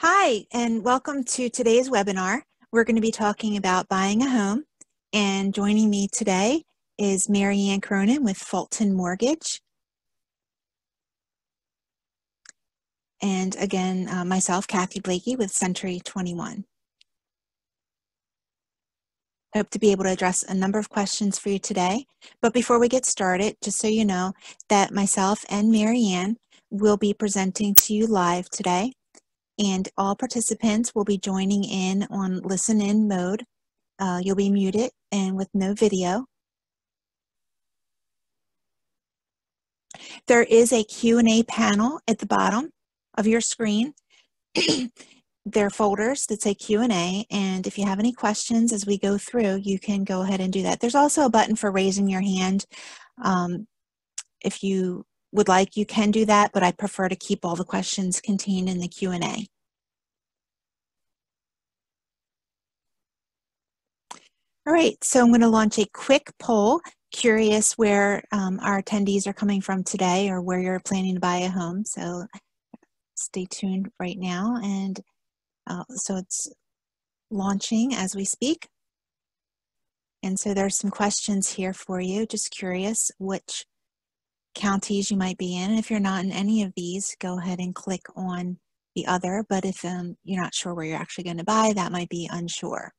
Hi, and welcome to today's webinar. We're going to be talking about buying a home, and joining me today is Mary Ann Cronin with Fulton Mortgage. And again, myself, Kathy Blakey with Century 21. I hope to be able to address a number of questions for you today. But before we get started, just so you know that myself and Mary Ann will be presenting to you live today. And all participants will be joining in on listen-in mode. You'll be muted and with no video. There is a Q&A panel at the bottom of your screen. There are folders that say Q&A, and if you have any questions as we go through, you can go ahead and do that. There's also a button for raising your hand. If you would like, you can do that, but I prefer to keep all the questions contained in the Q&A. All right, so I'm going to launch a quick poll. Curious where our attendees are coming from today or where you're planning to buy a home. So stay tuned right now. And so it's launching as we speak. And so there's some questions here for you. Just curious which counties you might be in. And if you're not in any of these, go ahead and click on the other. But if you're not sure where you're actually going to buy, that might be unsure.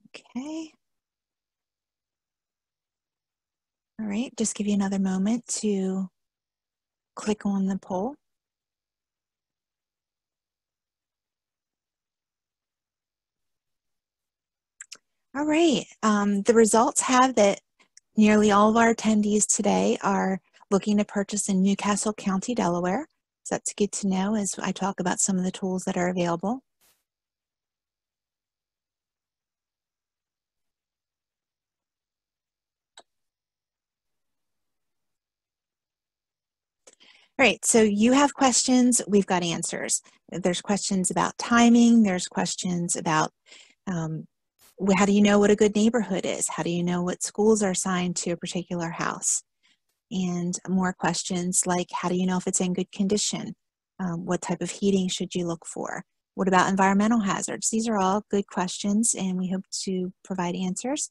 Okay. All right, just give you another moment to click on the poll. All right, the results have that nearly all of our attendees today are looking to purchase in Newcastle County, Delaware. So that's good to know as I talk about some of the tools that are available. All right, so you have questions, we've got answers. There's questions about timing, there's questions about how do you know what a good neighborhood is? How do you know what schools are assigned to a particular house? And more questions like, how do you know if it's in good condition? What type of heating should you look for? What about environmental hazards? These are all good questions, and we hope to provide answers,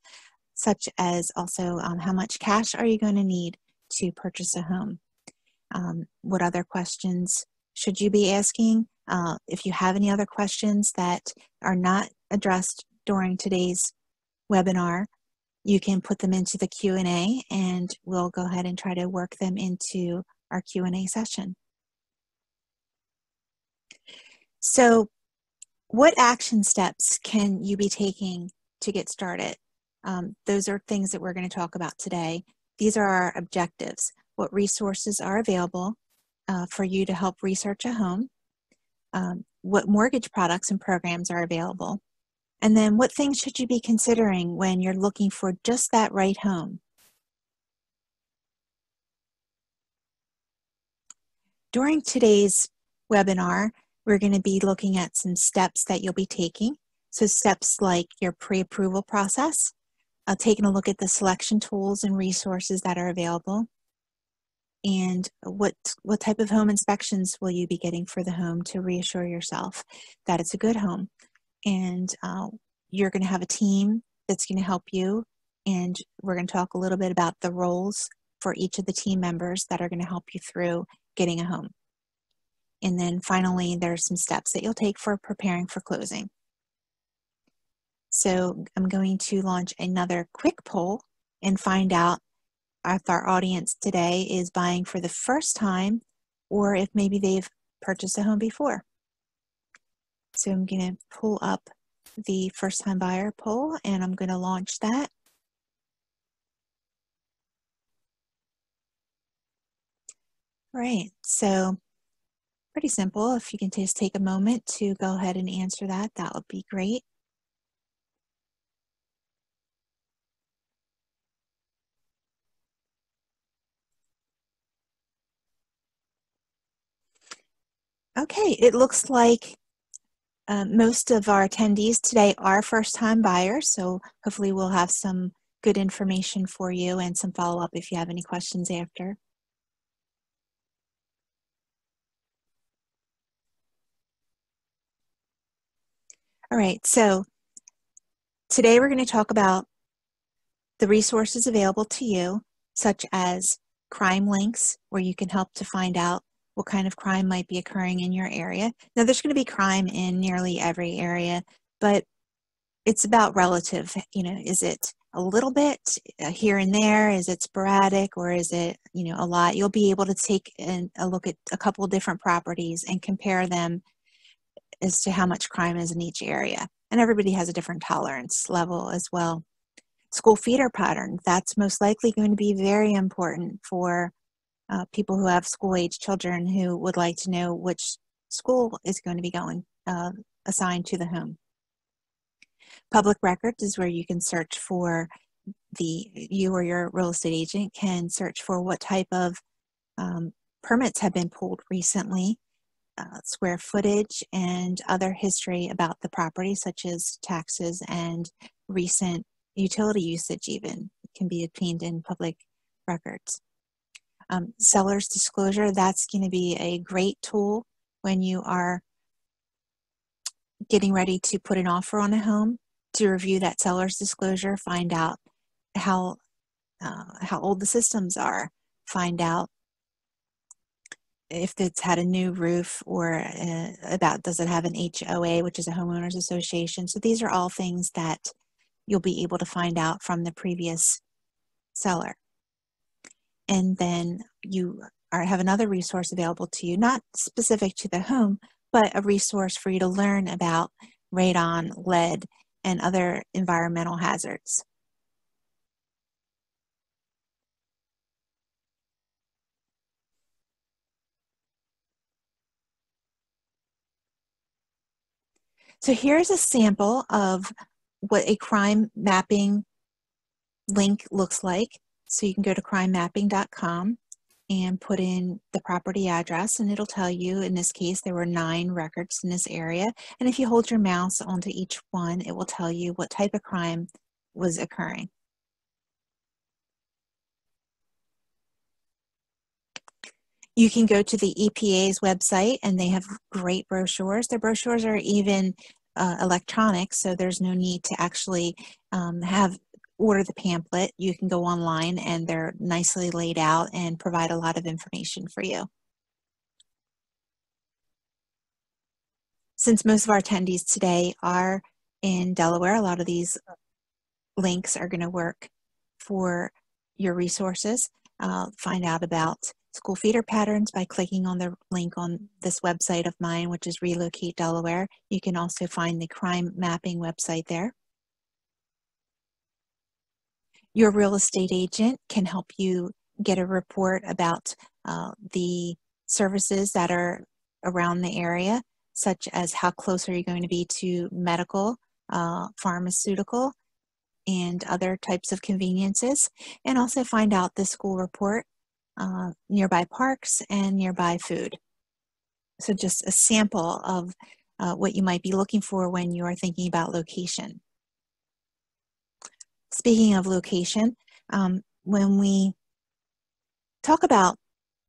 such as also how much cash are you going to need to purchase a home? What other questions should you be asking? If you have any other questions that are not addressed during today's webinar, you can put them into the Q&A and we'll go ahead and try to work them into our Q&A session. So what action steps can you be taking to get started? Those are things that we're going to talk about today. These are our objectives. What resources are available for you to help research a home? What mortgage products and programs are available? And then what things should you be considering when you're looking for just that right home? During today's webinar, we're going to be looking at some steps that you'll be taking. So steps like your pre-approval process, taking a look at the selection tools and resources that are available, and what type of home inspections will you be getting for the home to reassure yourself that it's a good home. And you're going to have a team that's going to help you, and we're going to talk a little bit about the roles for each of the team members that are going to help you through getting a home. And then finally, there's some steps that you'll take for preparing for closing. So I'm going to launch another quick poll and find out if our audience today is buying for the first time or if maybe they've purchased a home before. So I'm going to pull up the first time buyer poll and I'm going to launch that. All right, so pretty simple. If you can just take a moment to go ahead and answer that, that would be great. Okay, it looks like most of our attendees today are first-time buyers, so hopefully we'll have some good information for you and some follow-up if you have any questions after. All right, so today we're going to talk about the resources available to you, such as crime links, where you can help to find out what kind of crime might be occurring in your area. Now, there's going to be crime in nearly every area, but it's about relative. Is it a little bit here and there? Is it sporadic, or is it, a lot? You'll be able to take a look at a couple of different properties and compare them as to how much crime is in each area. And everybody has a different tolerance level as well. School feeder pattern, that's most likely going to be very important for people who have school-age children who would like to know which school is going to be assigned to the home. Public records is where you can search for you or your real estate agent can search for what type of permits have been pulled recently, square footage, and other history about the property, such as taxes and recent utility usage even can be obtained in public records. Seller's disclosure, that's going to be a great tool when you are getting ready to put an offer on a home, to review that seller's disclosure, find out how old the systems are, find out if it's had a new roof, or does it have an HOA, which is a homeowners association. So these are all things that you'll be able to find out from the previous seller. And then you have another resource available to you, not specific to the home, but a resource for you to learn about radon, lead, and other environmental hazards. So here's a sample of what a crime mapping link looks like. So you can go to crimemapping.com and put in the property address, and it'll tell you, in this case, there were 9 records in this area. And if you hold your mouse onto each one, it will tell you what type of crime was occurring. You can go to the EPA's website, and they have great brochures. Their brochures are even electronic, so there's no need to actually order the pamphlet. You can go online, and they're nicely laid out and provide a lot of information for you. Since most of our attendees today are in Delaware, a lot of these links are going to work for your resources. Find out about school feeder patterns by clicking on the link on this website of mine, which is Relocate Delaware. You can also find the crime mapping website there. Your real estate agent can help you get a report about the services that are around the area, such as how close are you going to be to medical, pharmaceutical, and other types of conveniences, and also find out the school report, nearby parks, and nearby food. So just a sample of what you might be looking for when you are thinking about location. Speaking of location, when we talk about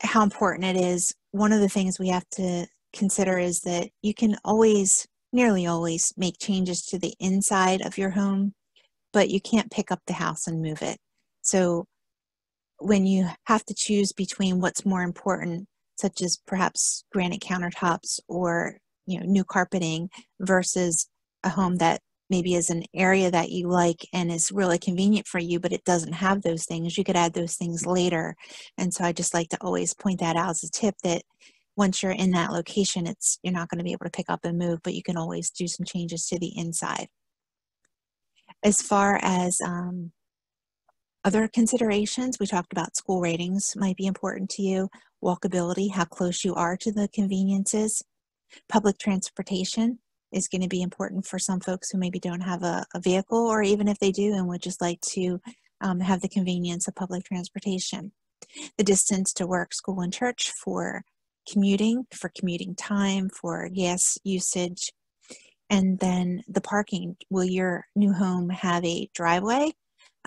how important it is, one of the things we have to consider is that you can always, nearly always, make changes to the inside of your home, but you can't pick up the house and move it. So when you have to choose between what's more important, such as perhaps granite countertops or new carpeting, versus a home that maybe is an area that you like and is really convenient for you, but it doesn't have those things, you could add those things later. And so I just like to always point that out as a tip, that once you're in that location, you're not going to be able to pick up and move, but you can always do some changes to the inside. As far as other considerations, we talked about school ratings might be important to you, walkability, how close you are to the conveniences. Public transportation is going to be important for some folks who maybe don't have a vehicle, or even if they do and would just like to have the convenience of public transportation. The distance to work, school, and church for commuting time, for gas usage. And then the parking. Will your new home have a driveway,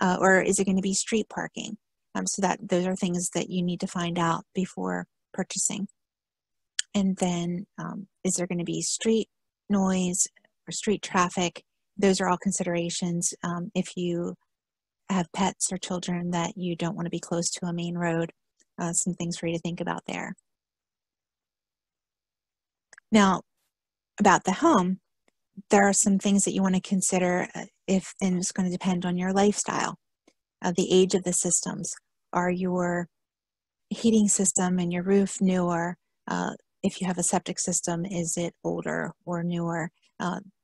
or is it going to be street parking? So those are things that you need to find out before purchasing. And then is there going to be street noise, or street traffic. Those are all considerations if you have pets or children that you don't want to be close to a main road. Some things for you to think about there. Now, about the home, there are some things that you want to consider and it's going to depend on your lifestyle. The age of the systems. Are your heating system and your roof newer? If you have a septic system, is it older or newer?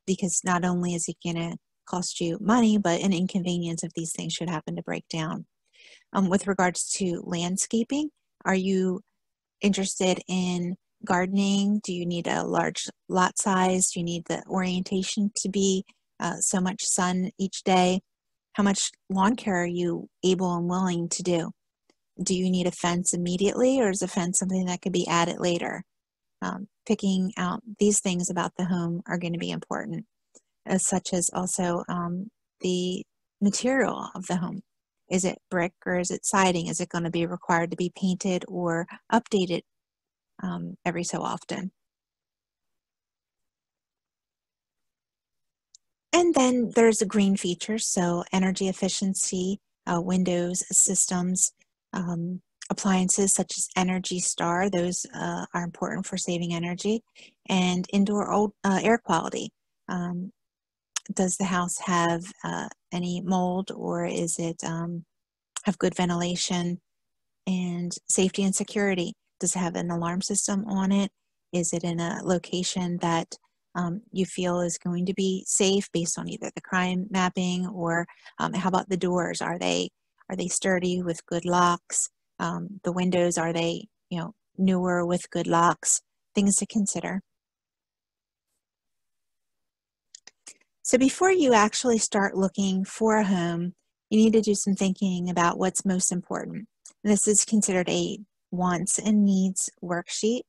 Because not only is it going to cost you money, but an inconvenience if these things should happen to break down. With regards to landscaping, are you interested in gardening? Do you need a large lot size? Do you need the orientation to be so much sun each day? How much lawn care are you able and willing to do? Do you need a fence immediately, or is a fence something that could be added later? Picking out these things about the home are going to be important, such as also the material of the home. Is it brick or is it siding? Is it going to be required to be painted or updated every so often? And then there's the green features, so energy efficiency, windows, systems, appliances such as Energy Star, those are important for saving energy, and indoor air quality. Does the house have any mold, or is it have good ventilation? And safety and security. Does it have an alarm system on it? Is it in a location that you feel is going to be safe based on either the crime mapping, or how about the doors? Are they sturdy with good locks? The windows, are they newer with good locks? Things to consider. So before you actually start looking for a home, you need to do some thinking about what's most important. This is considered a wants and needs worksheet.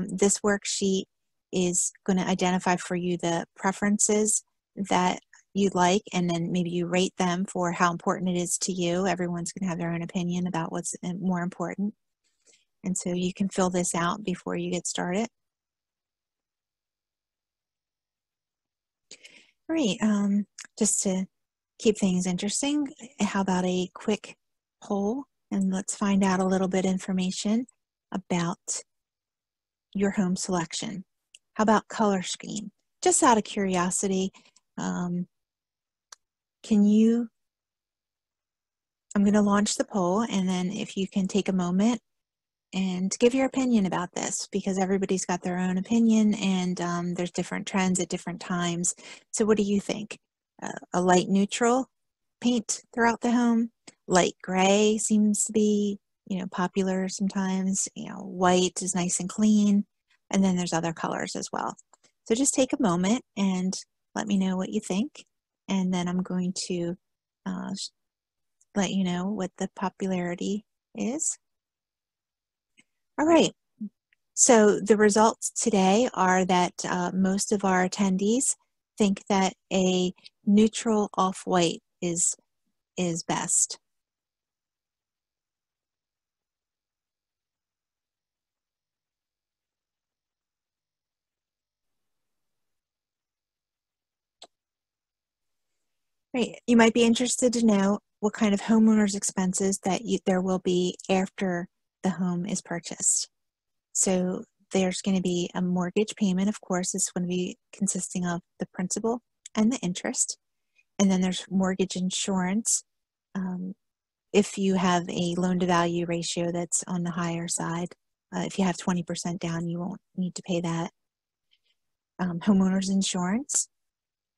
This worksheet is going to identify for you the preferences that you like, and then maybe you rate them for how important it is to you. Everyone's going to have their own opinion about what's more important. And so you can fill this out before you get started. Great. Just to keep things interesting, how about a quick poll? And let's find out a little bit information about your home selection. How about color scheme? Just out of curiosity, I'm going to launch the poll, and then if you can take a moment and give your opinion about this, because everybody's got their own opinion, and there's different trends at different times. So what do you think? A light neutral paint throughout the home? Light gray seems to be, popular sometimes. White is nice and clean, and then there's other colors as well. So just take a moment and let me know what you think, and then I'm going to let you know what the popularity is. All right. So the results today are that most of our attendees think that a neutral off-white is best. Right. You might be interested to know what kind of homeowner's expenses that there will be after the home is purchased. So there's going to be a mortgage payment, of course. It's going to be consisting of the principal and the interest. And then there's mortgage insurance. If you have a loan-to-value ratio that's on the higher side, if you have 20% down, you won't need to pay that. Homeowner's insurance,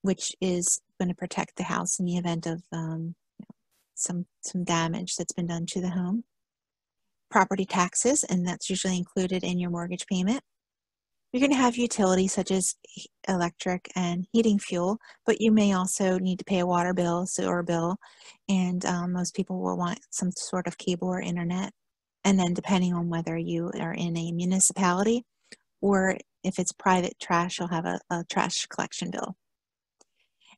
which is going to protect the house in the event of some damage that's been done to the home. Property taxes, and that's usually included in your mortgage payment. You're going to have utilities such as electric and heating fuel, but you may also need to pay a water bill, sewer bill, and most people will want some sort of cable or internet. And then depending on whether you are in a municipality or if it's private trash, you'll have a trash collection bill.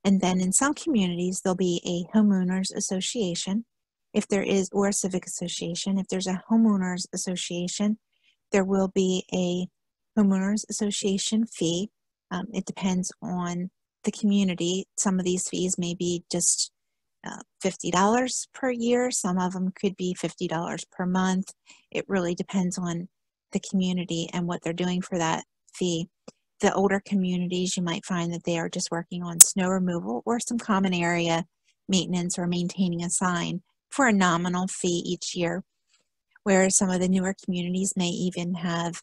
And then in some communities, there'll be a homeowners association, if there is, or a civic association. If there's a homeowners association, there will be a homeowners association fee. It depends on the community. Some of these fees may be just $50 per year. Some of them could be $50 per month. It really depends on the community and what they're doing for that fee. The older communities, you might find that they are just working on snow removal or some common area maintenance or maintaining a sign for a nominal fee each year, whereas some of the newer communities may even have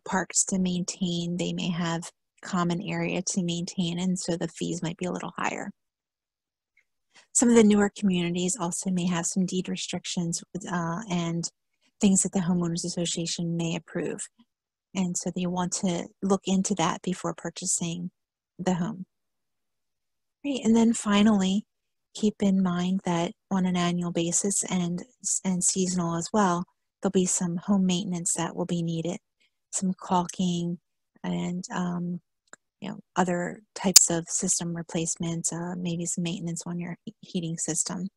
parks to maintain. They may have common area to maintain, and so the fees might be a little higher. Some of the newer communities also may have some deed restrictions and things that the homeowners association may approve. And so you want to look into that before purchasing the home. Right. And then finally, keep in mind that on an annual basis and seasonal as well, there'll be some home maintenance that will be needed, some caulking and other types of system replacements, maybe some maintenance on your heating system.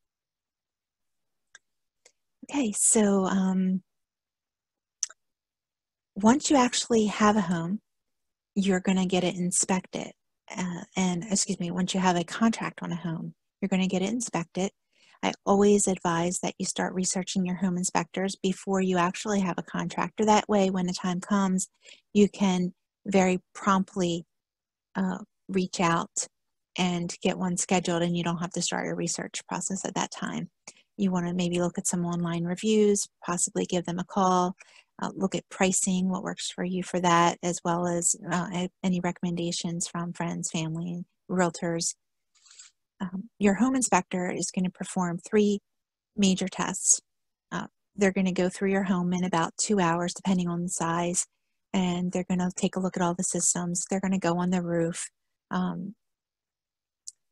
Okay, so once you actually have a home, you're going to get it inspected. Once you have a contract on a home, you're going to get it inspected. I always advise that you start researching your home inspectors before you actually have a contractor. That way, when the time comes, you can very promptly reach out and get one scheduled, and you don't have to start your research process at that time. You want to maybe look at some online reviews, possibly give them a call, look at pricing, what works for you for that, as well as any recommendations from friends, family, realtors. Your home inspector is going to perform 3 major tests. They're going to go through your home in about 2 hours, depending on the size, and they're going to take a look at all the systems. They're going to go on the roof, and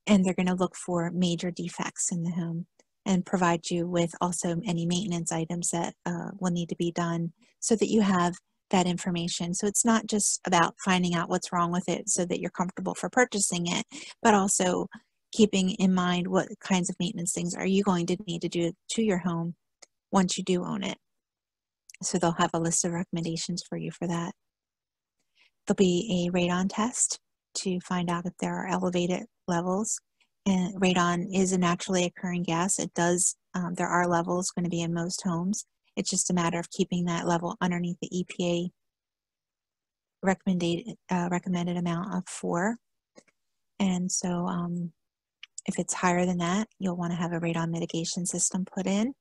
they're going to look for major defects in the home and provide you with also any maintenance items that will need to be done so that you have that information. So it's not just about finding out what's wrong with it so that you're comfortable for purchasing it, but also keeping in mind what kinds of maintenance things are you going to need to do to your home once you do own it. So they'll have a list of recommendations for you for that. There'll be a radon test to find out if there are elevated levels. And radon is a naturally occurring gas. It does, there are levels going to be in most homes. It's just a matter of keeping that level underneath the EPA recommended amount of 4. And so if it's higher than that, you'll want to have a radon mitigation system put in,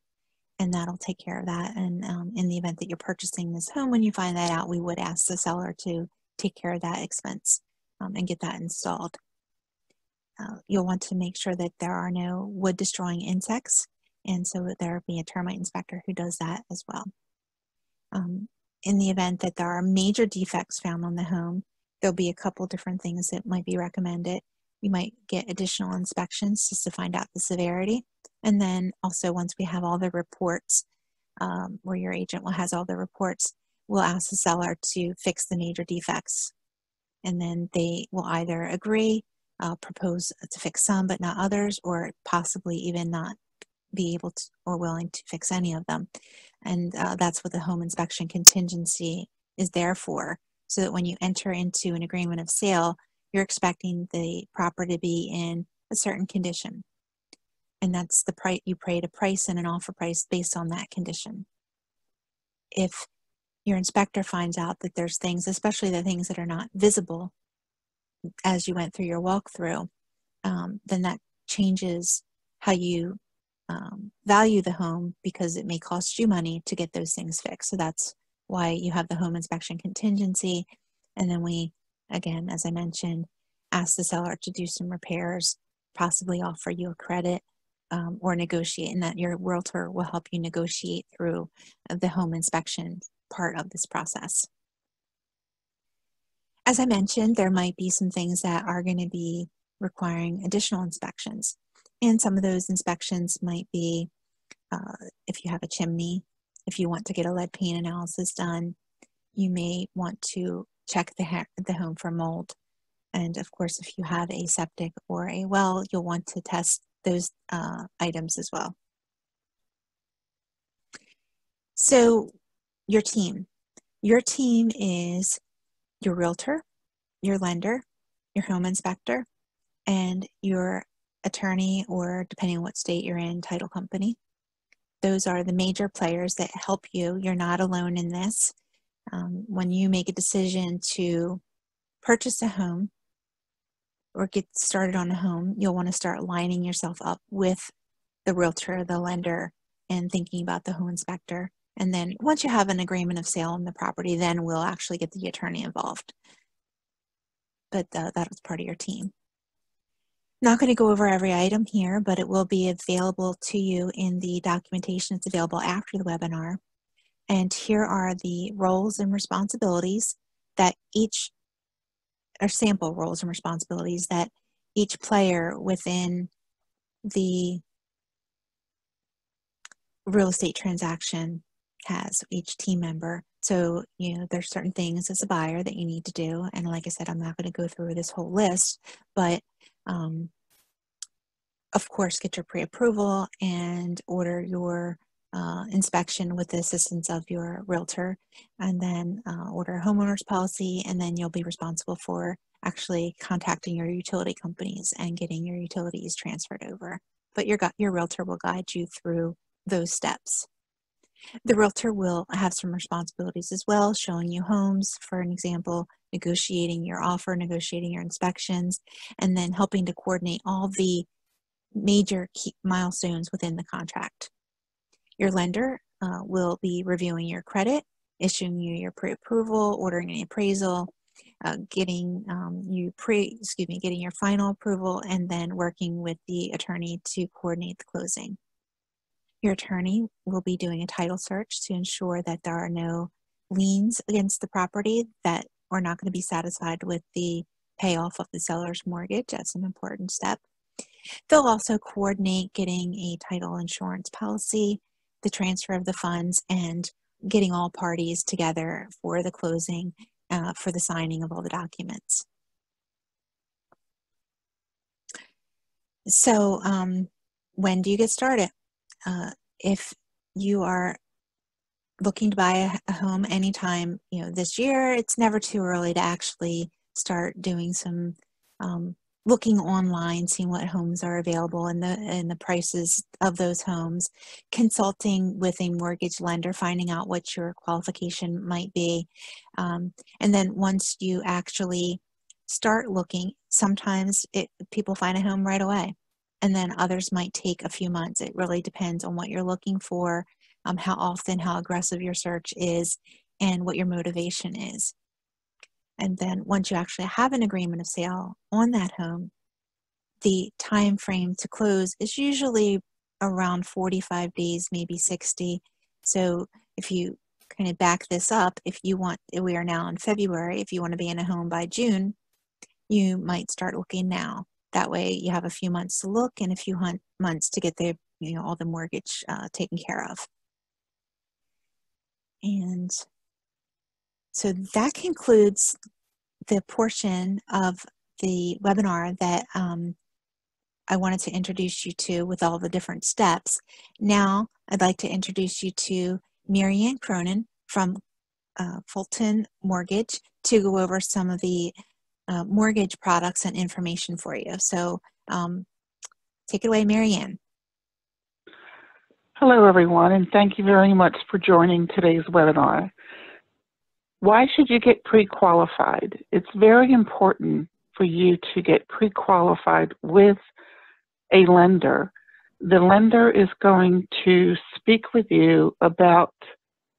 and that'll take care of that. And in the event that you're purchasing this home, when you find that out, we would ask the seller to take care of that expense and get that installed. You'll want to make sure that there are no wood destroying insects, and so there will be a termite inspector who does that as well. In the event that there are major defects found on the home, there'll be a couple different things that might be recommended. You might get additional inspections just to find out the severity. And then also, once we have all the reports, where your agent has all the reports, we'll ask the seller to fix the major defects. And then they will either agree, propose to fix some but not others, or possibly even not be able to or willing to fix any of them. And that's what the home inspection contingency is there for, so that when you enter into an agreement of sale, you're expecting the property to be in a certain condition. And that's the price you pay to price and an offer price based on that condition. If your inspector finds out that there's things, especially the things that are not visible as you went through your walkthrough, then that changes how you value the home, because it may cost you money to get those things fixed. So that's why you have the home inspection contingency. And then we, again, as I mentioned, ask the seller to do some repairs, possibly offer you a credit, or negotiate, and that your realtor will help you negotiate through the home inspection part of this process. As I mentioned, there might be some things that are going to be requiring additional inspections. And some of those inspections might be if you have a chimney, if you want to get a lead paint analysis done, you may want to check the home for mold. And of course, if you have a septic or a well, you'll want to test those items as well. So your team is your realtor, your lender, your home inspector, and your attorney, or depending on what state you're in, title company. Those are the major players that help you. You're not alone in this. When you make a decision to purchase a home or get started on a home, you'll want to start lining yourself up with the realtor, the lender, and thinking about the home inspector. And then once you have an agreement of sale on the property, then we'll actually get the attorney involved. But that was part of your team. Not going to go over every item here, but it will be available to you in the documentation that's available after the webinar. And here are the roles and responsibilities that each, or sample roles and responsibilities that each player within the real estate transaction has, each team member. So, there's certain things as a buyer that you need to do. And like I said, I'm not going to go through this whole list, but of course, get your pre-approval and order your inspection with the assistance of your realtor, and then order a homeowner's policy, and then you'll be responsible for actually contacting your utility companies and getting your utilities transferred over. But your realtor will guide you through those steps. The realtor will have some responsibilities as well, showing you homes, for an example, negotiating your offer, negotiating your inspections, and then helping to coordinate all the major key milestones within the contract. Your lender will be reviewing your credit, issuing you your pre-approval, ordering an appraisal, getting your final approval, and then working with the attorney to coordinate the closing. Your attorney will be doing a title search to ensure that there are no liens against the property that are not going to be satisfied with the payoff of the seller's mortgage. That's an important step. They'll also coordinate getting a title insurance policy, the transfer of the funds, and getting all parties together for the closing, for the signing of all the documents. So when do you get started? If you are looking to buy a home anytime this year, it's never too early to actually start doing some looking online, seeing what homes are available and the prices of those homes, consulting with a mortgage lender, finding out what your qualification might be. And then once you actually start looking, sometimes people find a home right away, and then others might take a few months. It really depends on what you're looking for, how often, how aggressive your search is, and what your motivation is. And then once you actually have an agreement of sale on that home, the time frame to close is usually around 45 days, maybe 60. So if you kind of back this up, we are now in February, if you want to be in a home by June, you might start looking now. That way you have a few months to look and a few months to get all the mortgage taken care of. And so that concludes the portion of the webinar that I wanted to introduce you to with all the different steps. Now I'd like to introduce you to Marianne Cronin from Fulton Mortgage to go over some of the mortgage products and information for you. So take it away, Marianne. Hello, everyone, and thank you very much for joining today's webinar. Why should you get pre-qualified? It's very important for you to get pre-qualified with a lender. The lender is going to speak with you about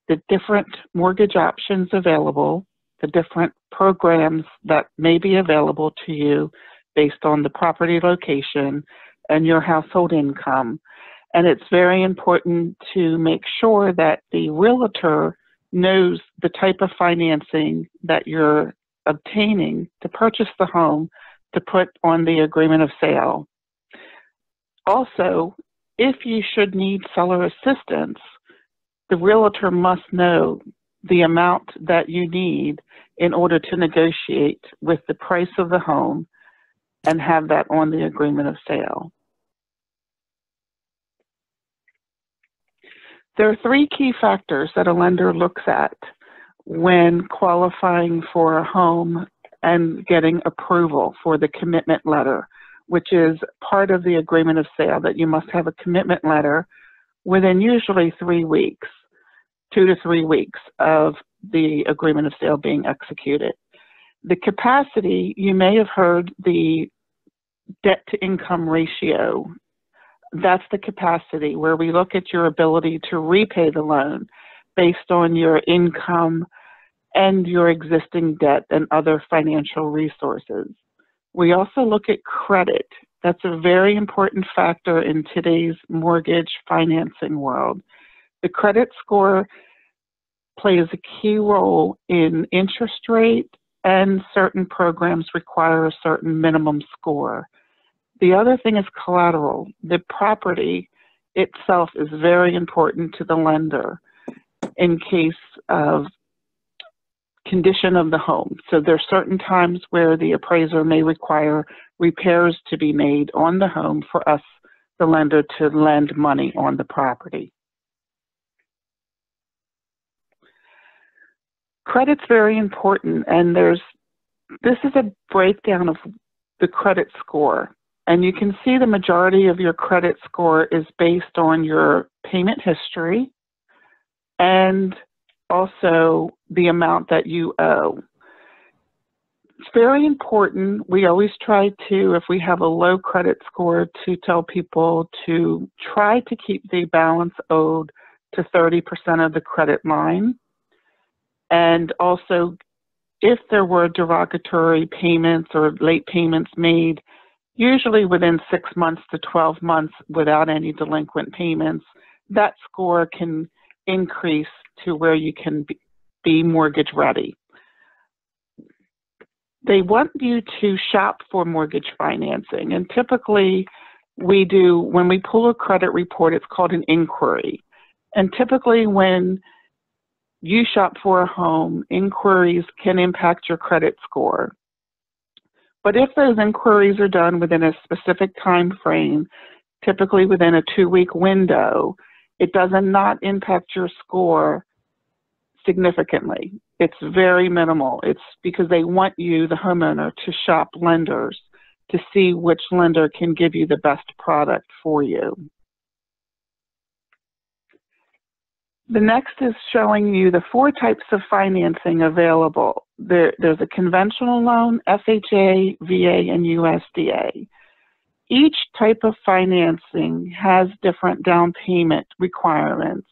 the different mortgage options available, the different programs that may be available to you based on the property location and your household income. And it's very important to make sure that the realtor knows the type of financing that you're obtaining to purchase the home to put on the agreement of sale. Also, if you should need seller assistance, the realtor must know the amount that you need in order to negotiate with the price of the home and have that on the agreement of sale. There are three key factors that a lender looks at when qualifying for a home and getting approval for the commitment letter. which is part of the agreement of sale, that you must have a commitment letter within usually 3 weeks, 2 to 3 weeks of the agreement of sale being executed. The capacity, you may have heard the debt to income ratio. That's the capacity where we look at your ability to repay the loan based on your income and your existing debt and other financial resources. We also look at credit. That's a very important factor in today's mortgage financing world. The credit score plays a key role in interest rate, and certain programs require a certain minimum score. The other thing is collateral. The property itself is very important to the lender in case of condition of the home. So there are certain times where the appraiser may require repairs to be made on the home for us, the lender, to lend money on the property. Credit's very important, and this is a breakdown of the credit score. And you can see the majority of your credit score is based on your payment history and also the amount that you owe. It's very important. We always try to, if we have a low credit score, to tell people to try to keep the balance owed to 30% of the credit line. And also, if there were derogatory payments or late payments made, usually within 6 months to 12 months without any delinquent payments, that score can increase to where you can be mortgage ready. They want you to shop for mortgage financing, and typically we do, when we pull a credit report, it's called an inquiry. And typically when you shop for a home, inquiries can impact your credit score. But if those inquiries are done within a specific time frame, typically within a 2-week window, it does not impact your score significantly. It's very minimal. It's because they want you, the homeowner, to shop lenders to see which lender can give you the best product for you. The next is showing you the 4 types of financing available. There's a conventional loan, FHA, VA, and USDA. Each type of financing has different down payment requirements.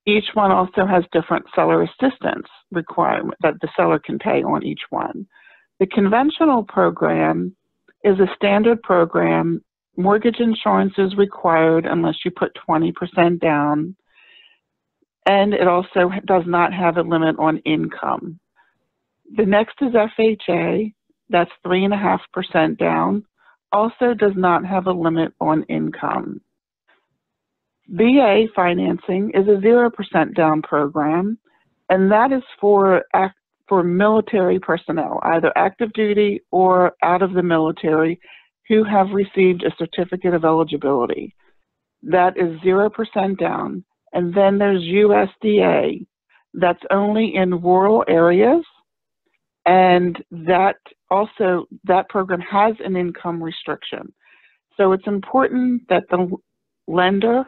Each one also has different seller assistance requirements that the seller can pay on each one. The conventional program is a standard program. Mortgage insurance is required unless you put 20% down. And it also does not have a limit on income. The next is FHA, that's 3.5% down, also does not have a limit on income. VA financing is a 0% down program, and that is for military personnel, either active duty or out of the military, who have received a certificate of eligibility. That is 0% down. And then there's USDA, that's only in rural areas, and that program has an income restriction. So it's important that the lender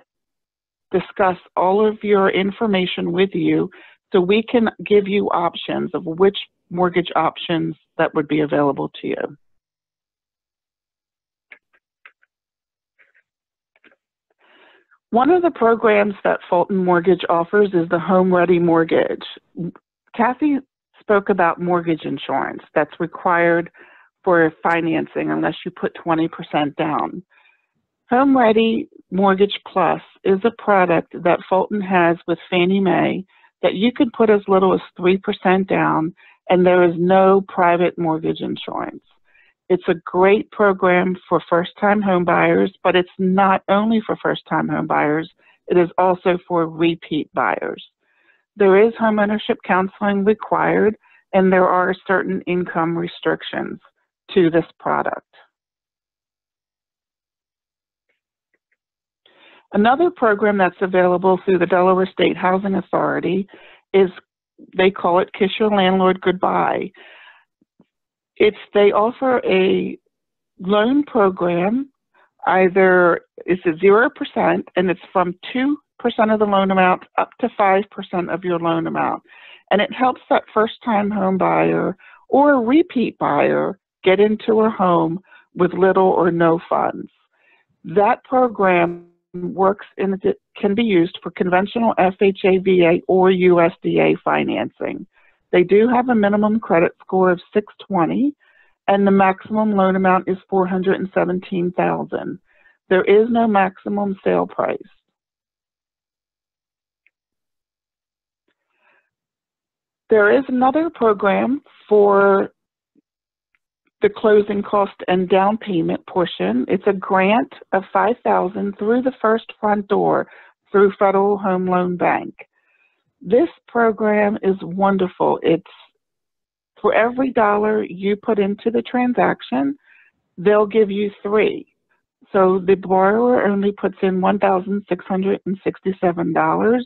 discuss all of your information with you so we can give you options of which mortgage options that would be available to you. One of the programs that Fulton Mortgage offers is the Home Ready Mortgage. Kathy spoke about mortgage insurance that's required for financing unless you put 20% down. Home Ready Mortgage Plus is a product that Fulton has with Fannie Mae that you could put as little as 3% down, and there is no private mortgage insurance. It's a great program for first-time home buyers, but it's not only for first-time home buyers, it is also for repeat buyers. There is homeownership counseling required, and there are certain income restrictions to this product. Another program that's available through the Delaware State Housing Authority is, they call it Kiss Your Landlord Goodbye. They offer a loan program either is at 0% and it's from 2% of the loan amount up to 5% of your loan amount. And it helps that first-time home buyer or a repeat buyer get into a home with little or no funds. That program can be used for conventional FHA, VA, or USDA financing. They do have a minimum credit score of 620, and the maximum loan amount is $417,000. There is no maximum sale price. There is another program for the closing cost and down payment portion. It's a grant of $5,000 through the first front door through Federal Home Loan Bank. This program is wonderful. It's for every dollar you put into the transaction, they'll give you $3. So the borrower only puts in $1,667,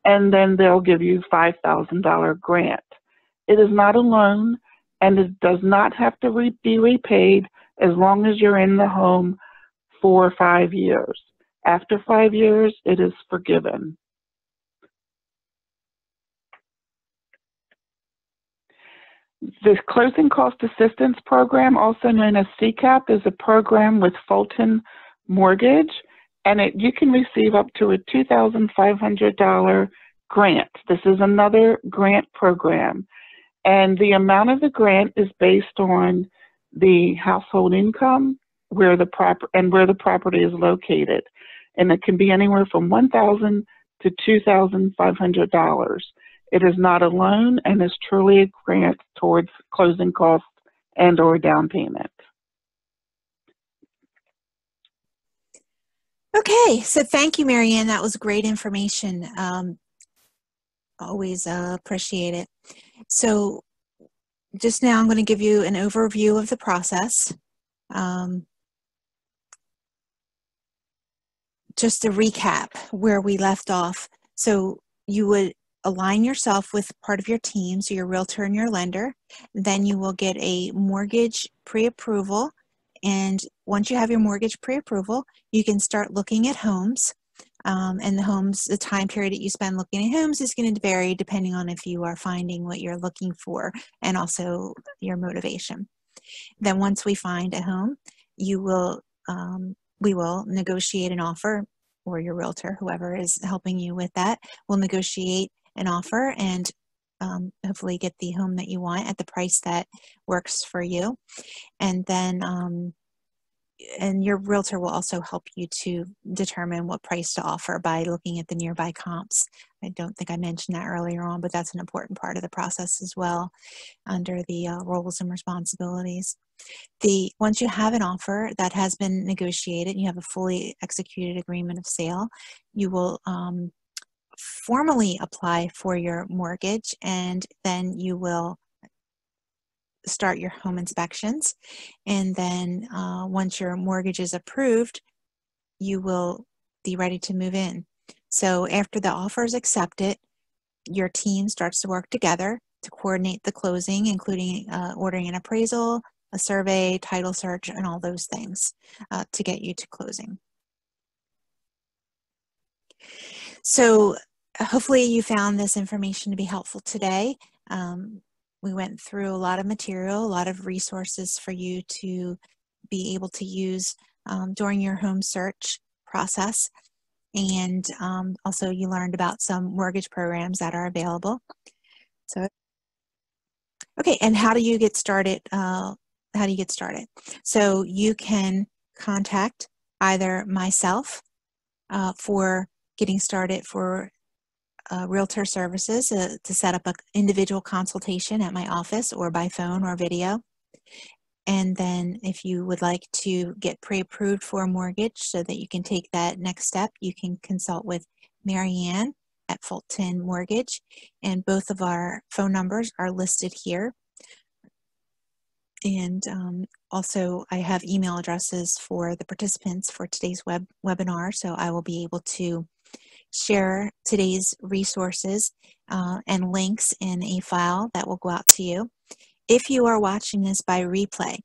and then they'll give you $5,000 grant. It is not a loan, and it does not have to be repaid as long as you're in the home for 5 years. After 5 years, it is forgiven. The Closing Cost Assistance Program, also known as CCAP, is a program with Fulton Mortgage, and you can receive up to a $2,500 grant. This is another grant program, and the amount of the grant is based on the household income, where the property is located, and it can be anywhere from $1,000 to $2,500. It is not a loan and is truly a grant towards closing costs and or down payment. Okay, so thank you, Marianne. That was great information. Always appreciate it. So just now I'm going to give you an overview of the process. Just to recap where we left off. So you would align yourself with part of your team, so your realtor and your lender. Then you will get a mortgage pre-approval. And once you have your mortgage pre-approval, you can start looking at homes. And the time period that you spend looking at homes is going to vary depending on if you are finding what you're looking for and also your motivation. Then once we find a home, we will negotiate an offer, or your realtor, whoever is helping you with that, will negotiate an offer and hopefully get the home that you want at the price that works for you. And then and your realtor will also help you to determine what price to offer by looking at the nearby comps. I don't think I mentioned that earlier on, but that's an important part of the process as well under the roles and responsibilities. Once you have an offer that has been negotiated, you have a fully executed agreement of sale, you will formally apply for your mortgage, and then you will start your home inspections. And then once your mortgage is approved, you will be ready to move in. So after the offer is accepted, your team starts to work together to coordinate the closing, including ordering an appraisal, a survey, title search, and all those things to get you to closing. So hopefully you found this information to be helpful today. We went through a lot of material, a lot of resources for you to be able to use during your home search process. And also you learned about some mortgage programs that are available. So, okay, and how do you get started? So you can contact either myself for getting started for realtor services to set up an individual consultation at my office or by phone or video. And then if you would like to get pre-approved for a mortgage so that you can take that next step, you can consult with Marianne at Fulton Mortgage. And both of our phone numbers are listed here. And also I have email addresses for the participants for today's webinar, so I will be able to share today's resources and links in a file that will go out to you. If you are watching this by replay,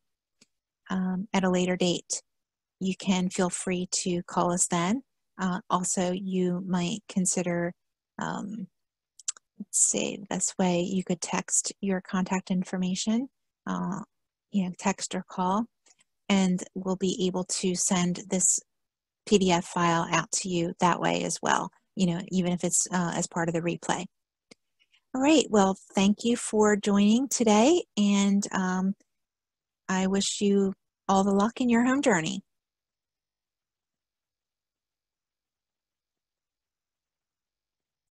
at a later date, you can feel free to call us then. Also, you might consider, let's see, this way you could text your contact information, text or call, and we'll be able to send this PDF file out to you that way as well, even if it's as part of the replay. All right, well, thank you for joining today, and I wish you all the luck in your home journey.